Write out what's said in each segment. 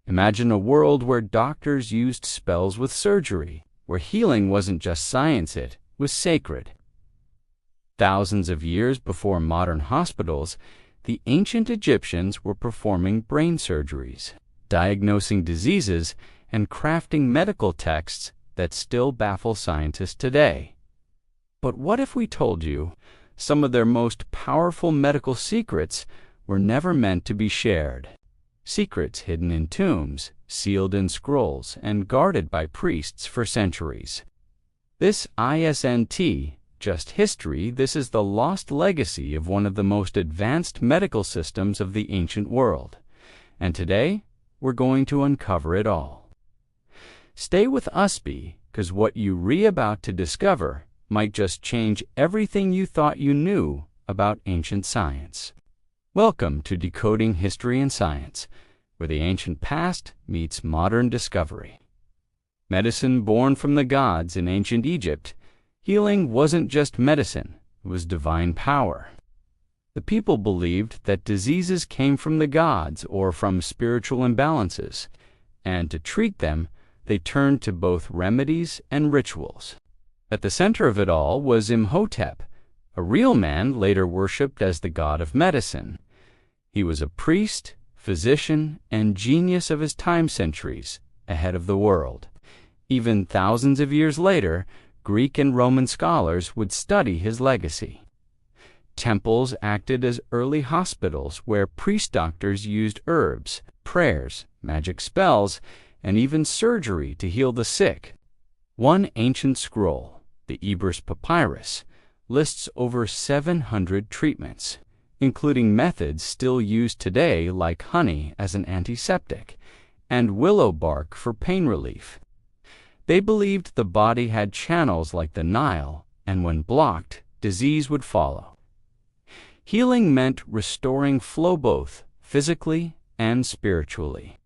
Imagine a world where doctors used spells with surgery, where healing wasn't just science, it was sacred. Thousands of years before modern hospitals, the ancient Egyptians were performing brain surgeries, diagnosing diseases, and crafting medical texts that still baffle scientists today. But what if we told you some of their most powerful medical secrets were never meant to be shared? Secrets hidden in tombs, sealed in scrolls, and guarded by priests for centuries. This isn't just history, this is the lost legacy of one of the most advanced medical systems of the ancient world. And today, we're going to uncover it all. Stay with us, because what you're about to discover might just change everything you thought you knew about ancient science. Welcome to Decoding History and Science, where the ancient past meets modern discovery. Medicine born from the gods in ancient Egypt, healing wasn't just medicine, it was divine power. The people believed that diseases came from the gods or from spiritual imbalances, and to treat them, they turned to both remedies and rituals. At the center of it all was Imhotep, a real man later worshipped as the god of medicine. He was a priest, physician, and genius of his time, centuries ahead of the world. Even thousands of years later, Greek and Roman scholars would study his legacy. Temples acted as early hospitals where priest-doctors used herbs, prayers, magic spells, and even surgery to heal the sick. One ancient scroll, the Ebers Papyrus, lists over 700 treatments, including methods still used today like honey as an antiseptic and willow bark for pain relief. They believed the body had channels like the Nile, and when blocked, disease would follow. Healing meant restoring flow both physically and spiritually.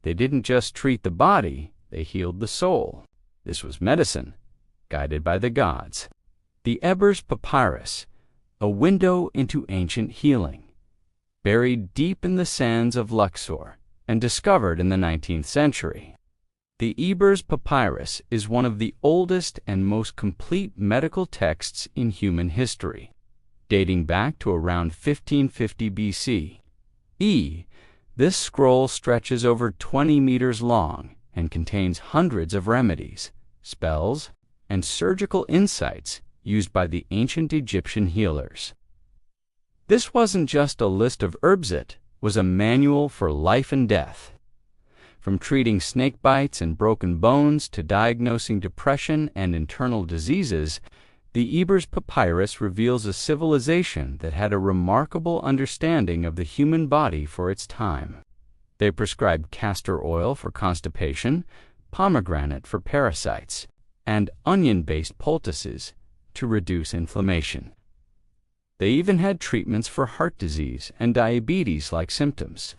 They didn't just treat the body, they healed the soul. This was medicine, guided by the gods. The Ebers Papyrus, a window into ancient healing, buried deep in the sands of Luxor and discovered in the 19th century. The Ebers Papyrus is one of the oldest and most complete medical texts in human history, dating back to around 1550 BC. This scroll stretches over 20 meters long and contains hundreds of remedies, spells, and surgical insights used by the ancient Egyptian healers. This wasn't just a list of herbs, it was a manual for life and death. From treating snake bites and broken bones to diagnosing depression and internal diseases, the Ebers Papyrus reveals a civilization that had a remarkable understanding of the human body for its time. They prescribed castor oil for constipation, pomegranate for parasites, and onion-based poultices to reduce inflammation. They even had treatments for heart disease and diabetes-like symptoms.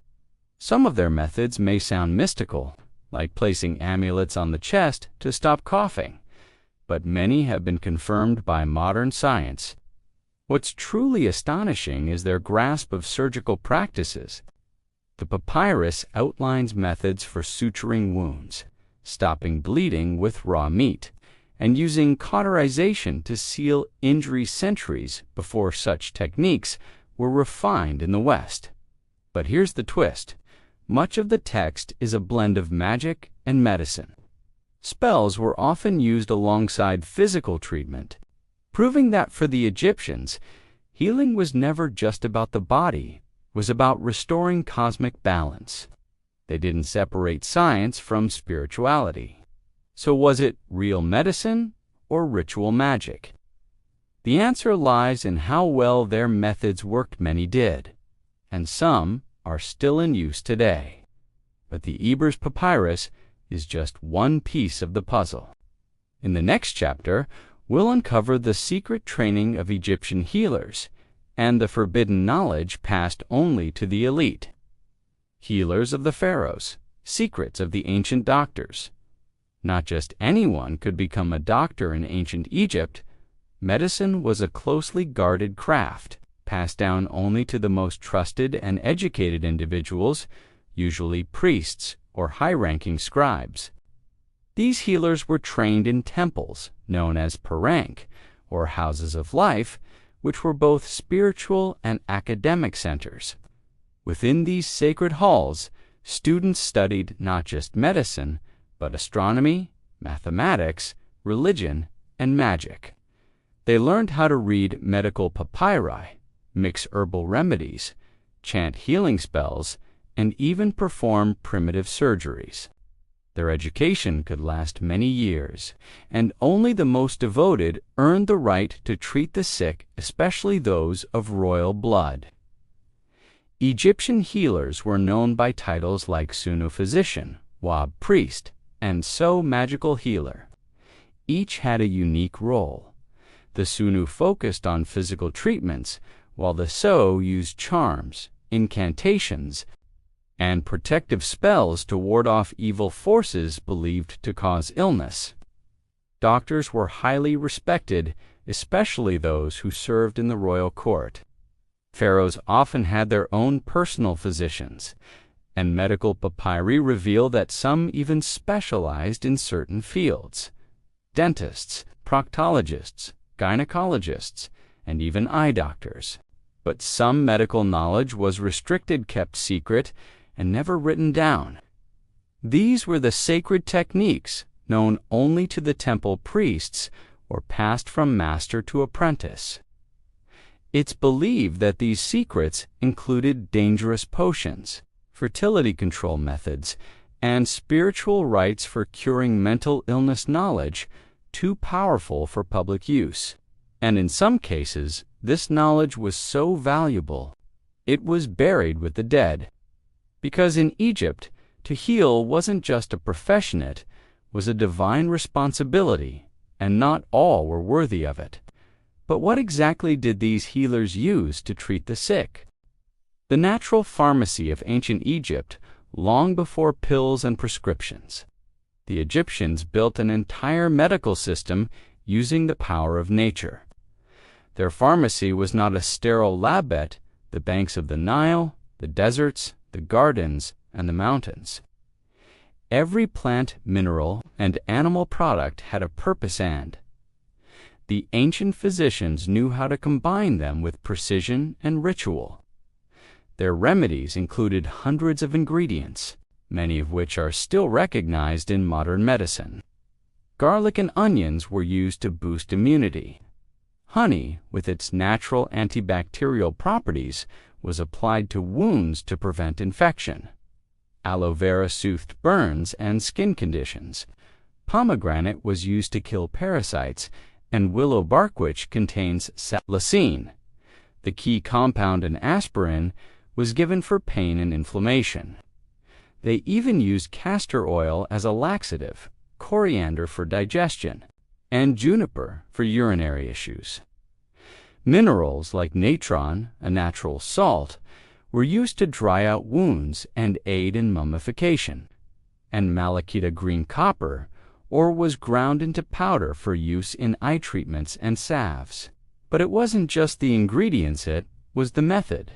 Some of their methods may sound mystical, like placing amulets on the chest to stop coughing, but many have been confirmed by modern science. What's truly astonishing is their grasp of surgical practices. The papyrus outlines methods for suturing wounds, stopping bleeding with raw meat, and using cauterization to seal injuries centuries before such techniques were refined in the West. But here's the twist. Much of the text is a blend of magic and medicine. Spells were often used alongside physical treatment, proving that for the Egyptians, healing was never just about the body, it was about restoring cosmic balance. They didn't separate science from spirituality. So was it real medicine or ritual magic? The answer lies in how well their methods worked. Many did, and some are still in use today. But the Ebers Papyrus is just one piece of the puzzle. In the next chapter, we'll uncover the secret training of Egyptian healers and the forbidden knowledge passed only to the elite. Healers of the pharaohs, secrets of the ancient doctors. Not just anyone could become a doctor in ancient Egypt. Medicine was a closely guarded craft, passed down only to the most trusted and educated individuals, usually priests or high-ranking scribes. These healers were trained in temples known as parank, or houses of life, which were both spiritual and academic centers. Within these sacred halls, students studied not just medicine, but astronomy, mathematics, religion, and magic. They learned how to read medical papyri, mix herbal remedies, chant healing spells, and even perform primitive surgeries. Their education could last many years, and only the most devoted earned the right to treat the sick, especially those of royal blood. Egyptian healers were known by titles like Sunu physician, Wab priest, and So magical healer. Each had a unique role. The Sunu focused on physical treatments, while the So used charms, incantations, and protective spells to ward off evil forces believed to cause illness. Doctors were highly respected, especially those who served in the royal court. Pharaohs often had their own personal physicians, and medical papyri reveal that some even specialized in certain fields: dentists, proctologists, gynecologists, and even eye doctors. But some medical knowledge was restricted, kept secret, and never written down. These were the sacred techniques known only to the temple priests or passed from master to apprentice. It's believed that these secrets included dangerous potions, fertility control methods, and spiritual rites for curing mental illness, knowledge too powerful for public use. And in some cases, this knowledge was so valuable, it was buried with the dead. Because in Egypt, to heal wasn't just a profession, it was a divine responsibility, and not all were worthy of it. But what exactly did these healers use to treat the sick? The natural pharmacy of ancient Egypt, long before pills and prescriptions. The Egyptians built an entire medical system using the power of nature. Their pharmacy was not a sterile lab at the banks of the Nile, the deserts, the gardens, and the mountains. Every plant, mineral, and animal product had a purpose, and the ancient physicians knew how to combine them with precision and ritual. Their remedies included hundreds of ingredients, many of which are still recognized in modern medicine. Garlic and onions were used to boost immunity. Honey, with its natural antibacterial properties, was applied to wounds to prevent infection. Aloe vera soothed burns and skin conditions. Pomegranate was used to kill parasites, and willow bark, which contains salicine, the key compound in aspirin, was given for pain and inflammation. They even used castor oil as a laxative, coriander for digestion, and juniper for urinary issues. Minerals like natron, a natural salt, were used to dry out wounds and aid in mummification, and malachita green copper, or was ground into powder for use in eye treatments and salves. But it wasn't just the ingredients, it was the method.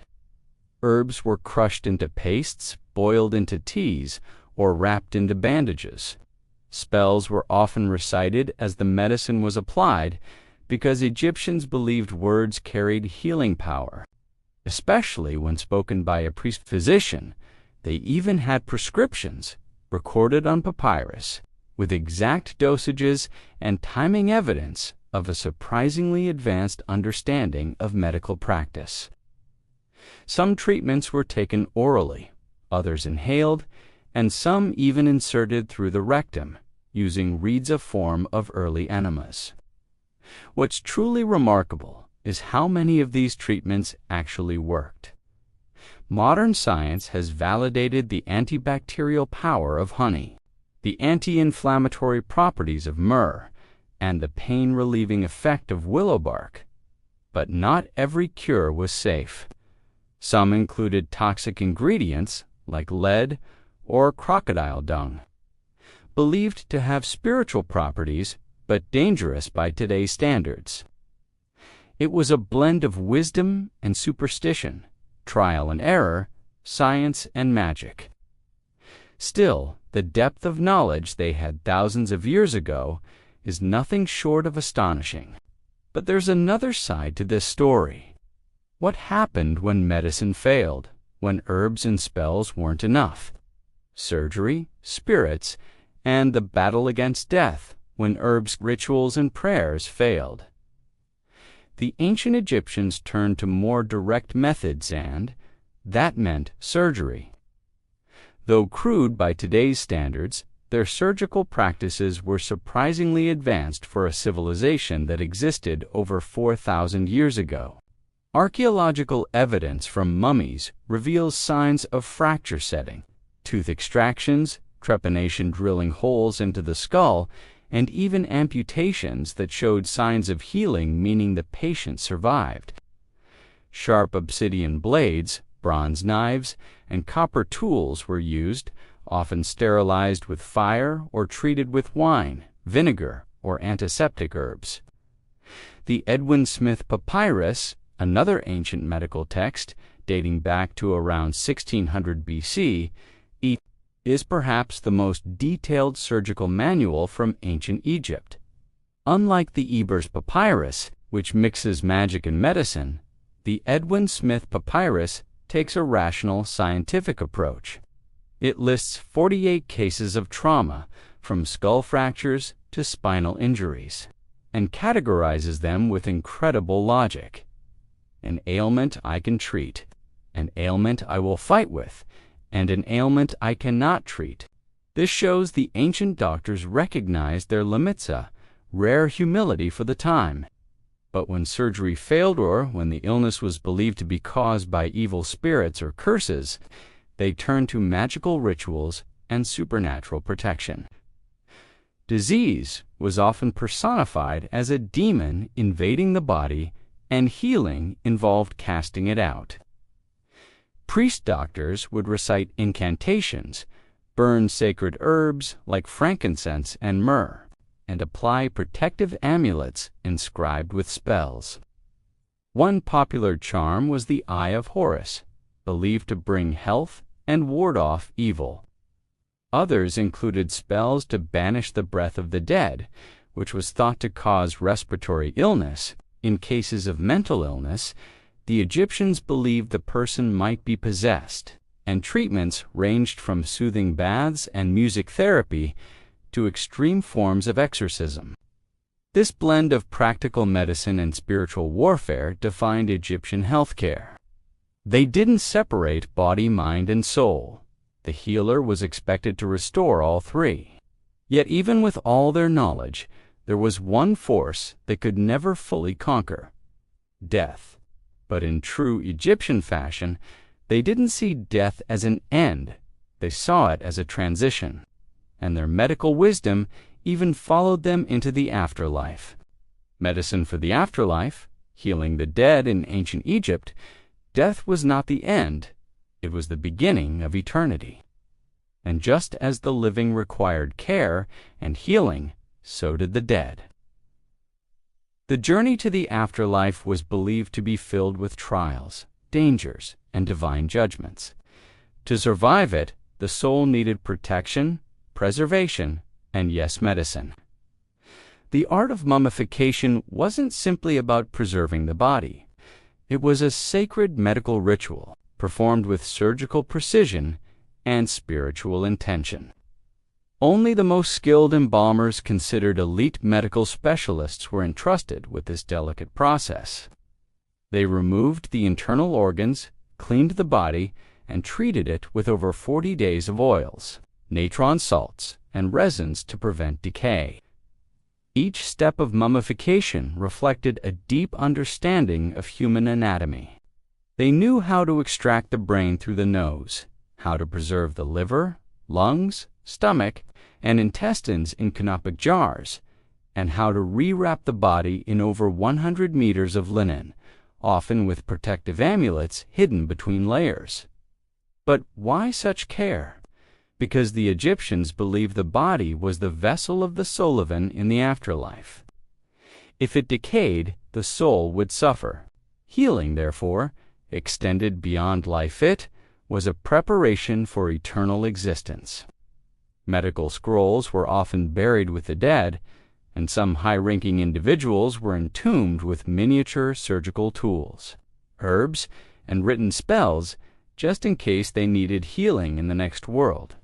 Herbs were crushed into pastes, boiled into teas, or wrapped into bandages. Spells were often recited as the medicine was applied because Egyptians believed words carried healing power. Especially when spoken by a priest-physician, they even had prescriptions recorded on papyrus with exact dosages and timing, evidence of a surprisingly advanced understanding of medical practice. Some treatments were taken orally, others inhaled, and some even inserted through the rectum, using reeds, a form of early enemas. What's truly remarkable is how many of these treatments actually worked. Modern science has validated the antibacterial power of honey, the anti-inflammatory properties of myrrh, and the pain-relieving effect of willow bark. But not every cure was safe. Some included toxic ingredients like lead or crocodile dung, believed to have spiritual properties but dangerous by today's standards. It was a blend of wisdom and superstition, trial and error, science and magic. Still, the depth of knowledge they had thousands of years ago is nothing short of astonishing. But there's another side to this story. What happened when medicine failed, when herbs and spells weren't enough? Surgery, spirits, and the battle against death, when herbs, rituals, and prayers failed. The ancient Egyptians turned to more direct methods, and that meant surgery. Though crude by today's standards, their surgical practices were surprisingly advanced for a civilization that existed over 4,000 years ago. Archaeological evidence from mummies reveals signs of fracture setting, tooth extractions, trepanation drilling holes into the skull, and even amputations that showed signs of healing, meaning the patient survived. Sharp obsidian blades, bronze knives, and copper tools were used, often sterilized with fire or treated with wine, vinegar, or antiseptic herbs. The Edwin Smith Papyrus, another ancient medical text dating back to around 1600 BC, is perhaps the most detailed surgical manual from ancient Egypt. Unlike the Ebers Papyrus, which mixes magic and medicine, the Edwin Smith Papyrus takes a rational, scientific approach. It lists 48 cases of trauma, from skull fractures to spinal injuries, and categorizes them with incredible logic. An ailment I can treat, an ailment I will fight with, and an ailment I cannot treat. This shows the ancient doctors recognized their limits, a rare humility for the time. But when surgery failed, or when the illness was believed to be caused by evil spirits or curses, they turned to magical rituals and supernatural protection. Disease was often personified as a demon invading the body, and healing involved casting it out. Priest doctors would recite incantations, burn sacred herbs like frankincense and myrrh, and apply protective amulets inscribed with spells. One popular charm was the Eye of Horus, believed to bring health and ward off evil. Others included spells to banish the breath of the dead, which was thought to cause respiratory illness. In cases of mental illness, the Egyptians believed the person might be possessed, and treatments ranged from soothing baths and music therapy to extreme forms of exorcism. This blend of practical medicine and spiritual warfare defined Egyptian healthcare. They didn't separate body, mind, and soul. The healer was expected to restore all three. Yet even with all their knowledge, there was one force they could never fully conquer: death. But in true Egyptian fashion, they didn't see death as an end, they saw it as a transition, and their medical wisdom even followed them into the afterlife. Medicine for the afterlife, healing the dead in ancient Egypt, death was not the end, it was the beginning of eternity. And just as the living required care and healing, so did the dead. The journey to the afterlife was believed to be filled with trials, dangers, and divine judgments. To survive it, the soul needed protection, preservation, and yes, medicine. The art of mummification wasn't simply about preserving the body. It was a sacred medical ritual, performed with surgical precision and spiritual intention. Only the most skilled embalmers, considered elite medical specialists, were entrusted with this delicate process. They removed the internal organs, cleaned the body, and treated it with over 40 days of oils, natron salts, and resins to prevent decay. Each step of mummification reflected a deep understanding of human anatomy. They knew how to extract the brain through the nose, how to preserve the liver, lungs, stomach, and intestines in canopic jars, and how to rewrap the body in over 100 meters of linen, often with protective amulets hidden between layers. But why such care? Because the Egyptians believed the body was the vessel of the Solavan in the afterlife. If it decayed, the soul would suffer. Healing, therefore, extended beyond life. It was a preparation for eternal existence. Medical scrolls were often buried with the dead, and some high-ranking individuals were entombed with miniature surgical tools, herbs, and written spells just in case they needed healing in the next world.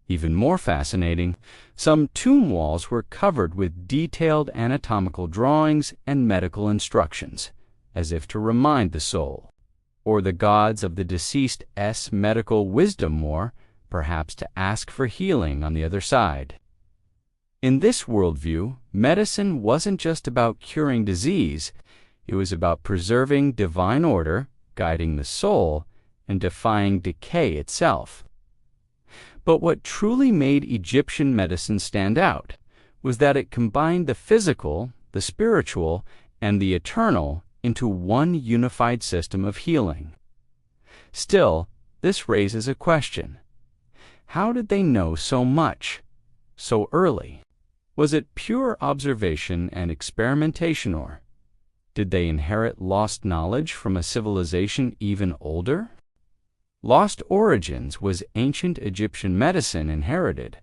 Even more fascinating, some tomb walls were covered with detailed anatomical drawings and medical instructions, as if to remind the soul, or the gods of the deceased's medical wisdom more, perhaps to ask for healing on the other side. In this worldview, medicine wasn't just about curing disease, it was about preserving divine order, guiding the soul, and defying decay itself. But what truly made Egyptian medicine stand out was that it combined the physical, the spiritual, and the eternal into one unified system of healing. Still, this raises a question. How did they know so much, so early? Was it pure observation and experimentation, or did they inherit lost knowledge from a civilization even older? Lost origins was ancient Egyptian medicine inherited.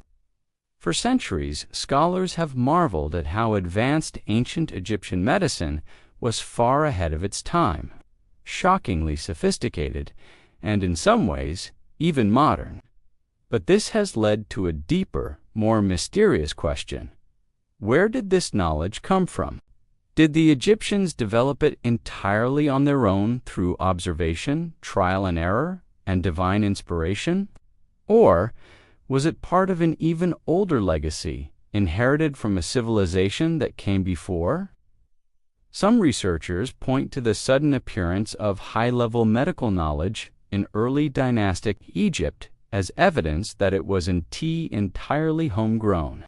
For centuries, scholars have marveled at how advanced ancient Egyptian medicine was far ahead of its time, shockingly sophisticated, and in some ways, even modern. But this has led to a deeper, more mysterious question. Where did this knowledge come from? Did the Egyptians develop it entirely on their own through observation, trial and error, and divine inspiration? Or was it part of an even older legacy, inherited from a civilization that came before? Some researchers point to the sudden appearance of high-level medical knowledge in early dynastic Egypt as evidence that it was entirely homegrown.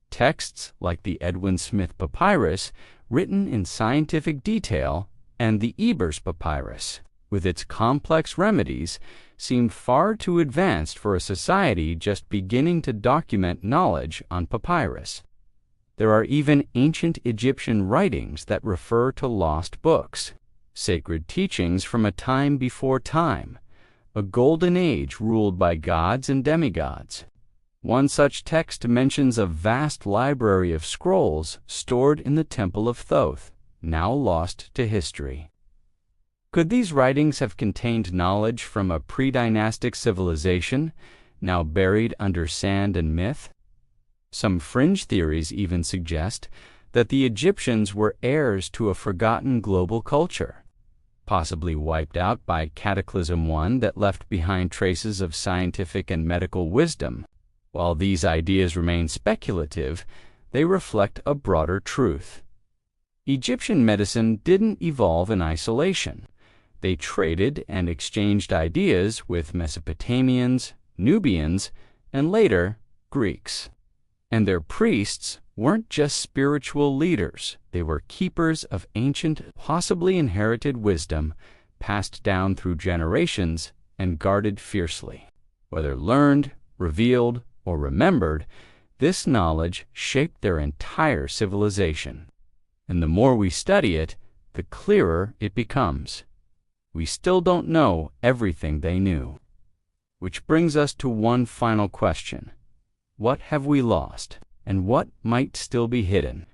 Texts like the Edwin Smith Papyrus, written in scientific detail, and the Ebers Papyrus, with its complex remedies, seem far too advanced for a society just beginning to document knowledge on papyrus. There are even ancient Egyptian writings that refer to lost books, sacred teachings from a time before time, a golden age ruled by gods and demigods. One such text mentions a vast library of scrolls stored in the Temple of Thoth, now lost to history. Could these writings have contained knowledge from a pre-dynastic civilization, now buried under sand and myth? Some fringe theories even suggest that the Egyptians were heirs to a forgotten global culture, possibly wiped out by Cataclysm I that left behind traces of scientific and medical wisdom. While these ideas remain speculative, they reflect a broader truth. Egyptian medicine didn't evolve in isolation. They traded and exchanged ideas with Mesopotamians, Nubians, and later, Greeks. And their priests weren't just spiritual leaders. They were keepers of ancient, possibly inherited wisdom, passed down through generations and guarded fiercely. Whether learned, revealed, or remembered, this knowledge shaped their entire civilization. And the more we study it, the clearer it becomes. We still don't know everything they knew. Which brings us to one final question. What have we lost, and what might still be hidden?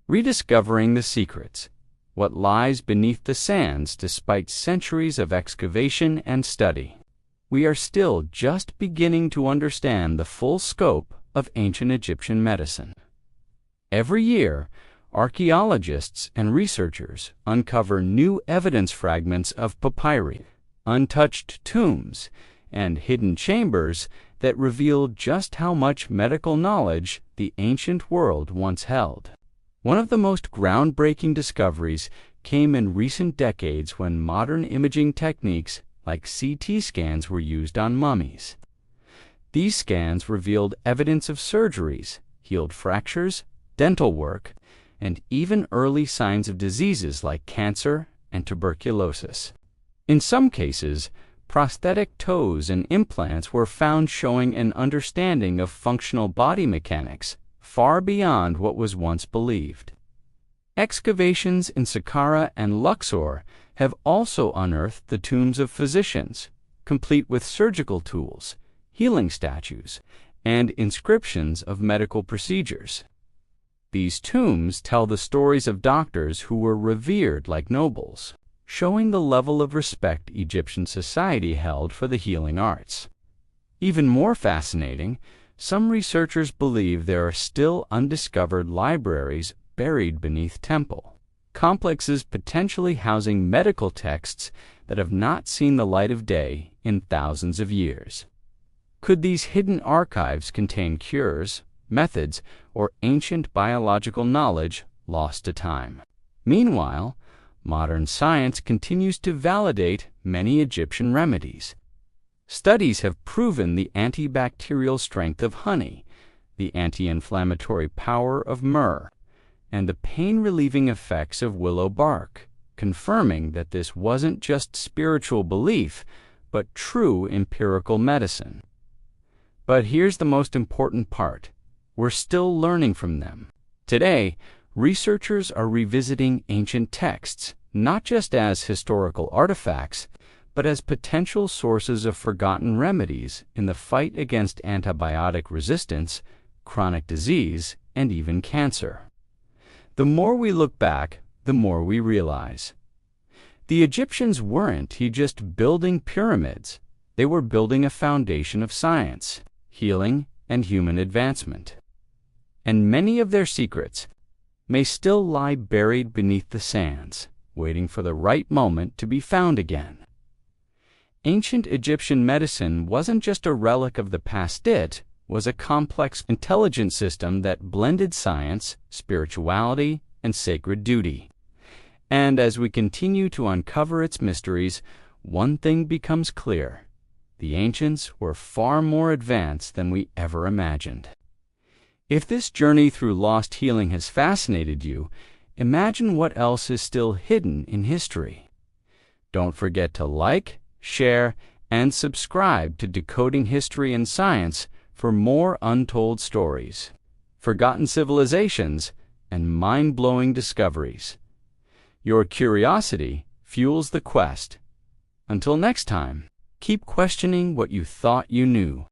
Rediscovering the secrets. What lies beneath the sands despite centuries of excavation and study? We are still just beginning to understand the full scope of ancient Egyptian medicine. Every year, archaeologists and researchers uncover new evidence fragments of papyri, untouched tombs, and hidden chambers that reveal just how much medical knowledge the ancient world once held. One of the most groundbreaking discoveries came in recent decades when modern imaging techniques like CT scans were used on mummies. These scans revealed evidence of surgeries, healed fractures, dental work, and even early signs of diseases like cancer and tuberculosis. In some cases, prosthetic toes and implants were found showing an understanding of functional body mechanics far beyond what was once believed. Excavations in Saqqara and Luxor have also unearthed the tombs of physicians, complete with surgical tools, healing statues, and inscriptions of medical procedures. These tombs tell the stories of doctors who were revered like nobles, showing the level of respect Egyptian society held for the healing arts. Even more fascinating, some researchers believe there are still undiscovered libraries buried beneath temple complexes, potentially housing medical texts that have not seen the light of day in thousands of years. Could these hidden archives contain cures, methods, or ancient biological knowledge lost to time? Meanwhile, modern science continues to validate many Egyptian remedies. Studies have proven the antibacterial strength of honey, the anti-inflammatory power of myrrh, and the pain-relieving effects of willow bark, confirming that this wasn't just spiritual belief, but true empirical medicine. But here's the most important part. We're still learning from them. Today, researchers are revisiting ancient texts, not just as historical artifacts, but as potential sources of forgotten remedies in the fight against antibiotic resistance, chronic disease, and even cancer. The more we look back, the more we realize. The Egyptians weren't just building pyramids. They were building a foundation of science, healing, and human advancement. And many of their secrets may still lie buried beneath the sands, waiting for the right moment to be found again. Ancient Egyptian medicine wasn't just a relic of the past, it was a complex, intelligent system that blended science, spirituality, and sacred duty. And as we continue to uncover its mysteries, one thing becomes clear. The ancients were far more advanced than we ever imagined. If this journey through lost healing has fascinated you, imagine what else is still hidden in history. Don't forget to like, share, and subscribe to Decoding History and Science for more untold stories, forgotten civilizations, and mind-blowing discoveries. Your curiosity fuels the quest. Until next time, keep questioning what you thought you knew.